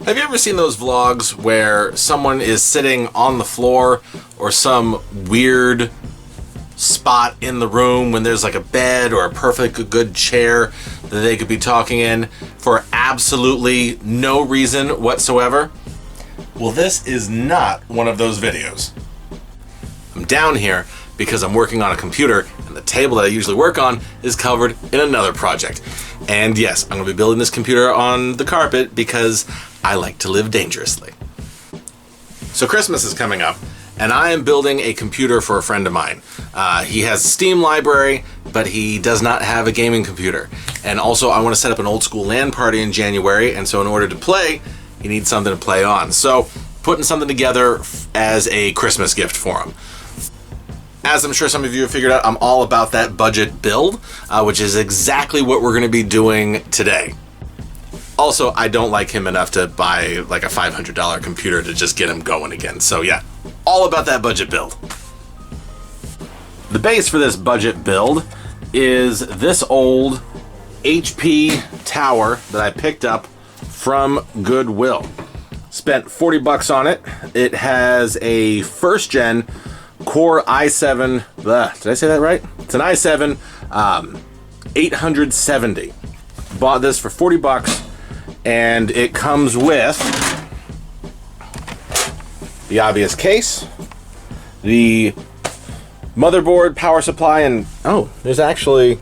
Have you ever seen those vlogs where someone is sitting on the floor or some weird spot in the room when there's like a bed or a perfect good chair that they could be talking in for absolutely no reason whatsoever? Well, this is not one of those videos. I'm down here because I'm working on a computer and the table that I usually work on is covered in another project. And yes, I'm gonna be building this computer on the carpet because I like to live dangerously. So Christmas is coming up and I am building a computer for a friend of mine. He has a Steam library, but he does not have a gaming computer. And also I want to set up an old school LAN party in January, and so in order to play, he needs something to play on. So putting something together as a Christmas gift for him. As I'm sure some of you have figured out, I'm all about that budget build, which is exactly what we're going to be doing today. Also, I don't like him enough to buy like a $500 computer to just get him going again. So yeah, all about that budget build. The base for this budget build is this old HP tower that I picked up from Goodwill. Spent 40 bucks on it. It has a first gen Core i7, did I say that right? It's an i7 870. Bought this for 40 bucks, and it comes with the obvious case, the motherboard, power supply, and oh, there's actually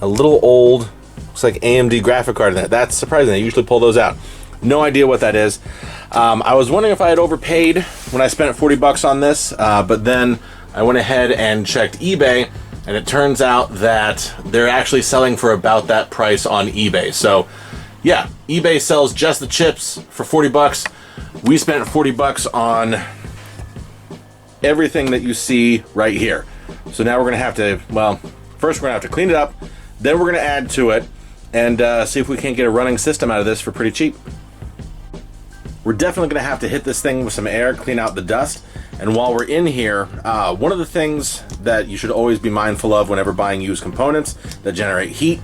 a little old, looks like AMD graphic card in there. That's surprising. They usually pull those out. No idea what that is. I was wondering if I had overpaid when I spent 40 bucks on this, but then I went ahead and checked eBay, and it turns out that they're actually selling for about that price on eBay. So yeah, eBay sells just the chips for 40 bucks. We spent 40 bucks on everything that you see right here. So now we're gonna have to, well, first we're gonna have to clean it up, then we're gonna add to it, and see if we can't get a running system out of this for pretty cheap. We're definitely gonna have to hit this thing with some air, clean out the dust. And while we're in here, one of the things that you should always be mindful of whenever buying used components that generate heat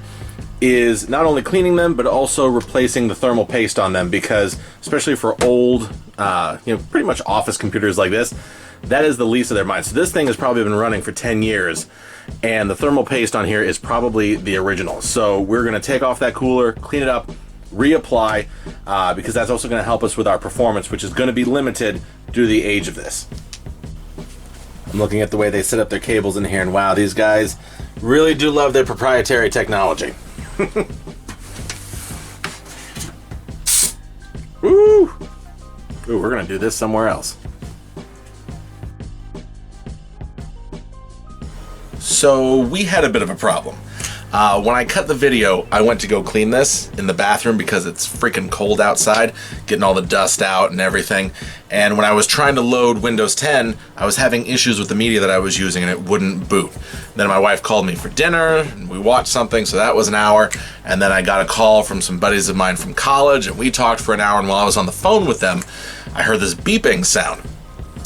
is not only cleaning them, but also replacing the thermal paste on them, because especially for old, pretty much office computers like this, that is the least of their minds. So this thing has probably been running for 10 years, and the thermal paste on here is probably the original. So we're gonna take off that cooler, clean it up, reapply, because that's also going to help us with our performance, which is going to be limited due to the age of this. I'm looking at the way they set up their cables in here, and wow, these guys really do love their proprietary technology. Woo! Ooh, we're going to do this somewhere else. So we had a bit of a problem. When I cut the video, I went to go clean this in the bathroom because it's freaking cold outside, getting all the dust out and everything. And when I was trying to load Windows 10, I was having issues with the media that I was using and it wouldn't boot. Then my wife called me for dinner and we watched something, so that was an hour. And then I got a call from some buddies of mine from college and we talked for an hour, and while I was on the phone with them, I heard this beeping sound.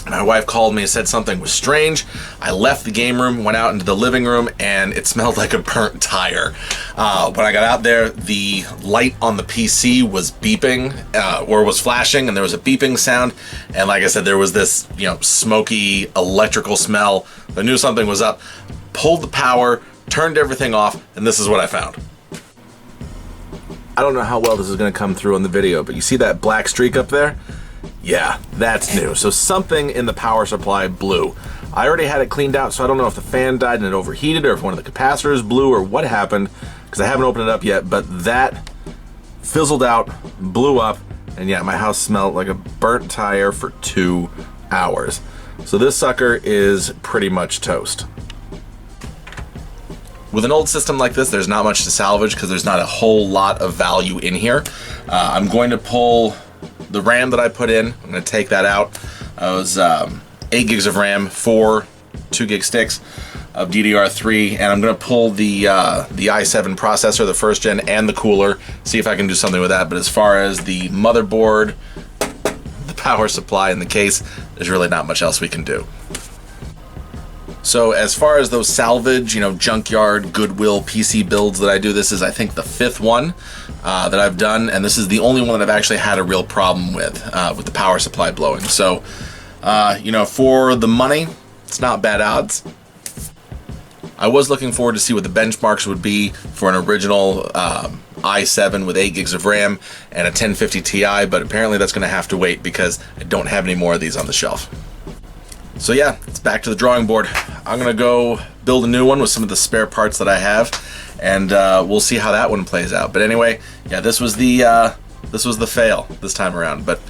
My wife called me and said something was strange. I left the game room, went out into the living room, and it smelled like a burnt tire. When I got out there, the light on the PC was beeping, or was flashing, and there was a beeping sound. And like I said, there was this, smoky electrical smell. I knew something was up. Pulled the power, turned everything off, and this is what I found. I don't know how well this is going to come through on the video, but you see that black streak up there? Yeah, that's new. So something in the power supply blew. I already had it cleaned out, so I don't know if the fan died and it overheated or if one of the capacitors blew or what happened, because I haven't opened it up yet, but that fizzled out, blew up, and yeah, my house smelled like a burnt tire for 2 hours. So this sucker is pretty much toast. With an old system like this, there's not much to salvage because there's not a whole lot of value in here. I'm going to pull the RAM that I put in. I'm going to take that out. It was 8 gigs of RAM, 4 2-gig sticks of DDR3, and I'm going to pull the i7 processor, the first gen, and the cooler, see if I can do something with that. But as far as the motherboard, the power supply, and the case, there's really not much else we can do. So as far as those salvage, junkyard, Goodwill PC builds that I do, this is, I think, the 5th one. that I've done, and this is the only one that I've actually had a real problem with the power supply blowing. So, you know, for the money, it's not bad odds. I was looking forward to see what the benchmarks would be for an original i7 with 8 gigs of RAM and a 1050 Ti, but apparently that's going to have to wait because I don't have any more of these on the shelf. So yeah, it's back to the drawing board. I'm going to go build a new one with some of the spare parts that I have, and we'll see how that one plays out. But anyway, yeah, this was the fail this time around. But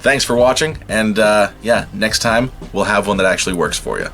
thanks for watching, and yeah, next time we'll have one that actually works for you.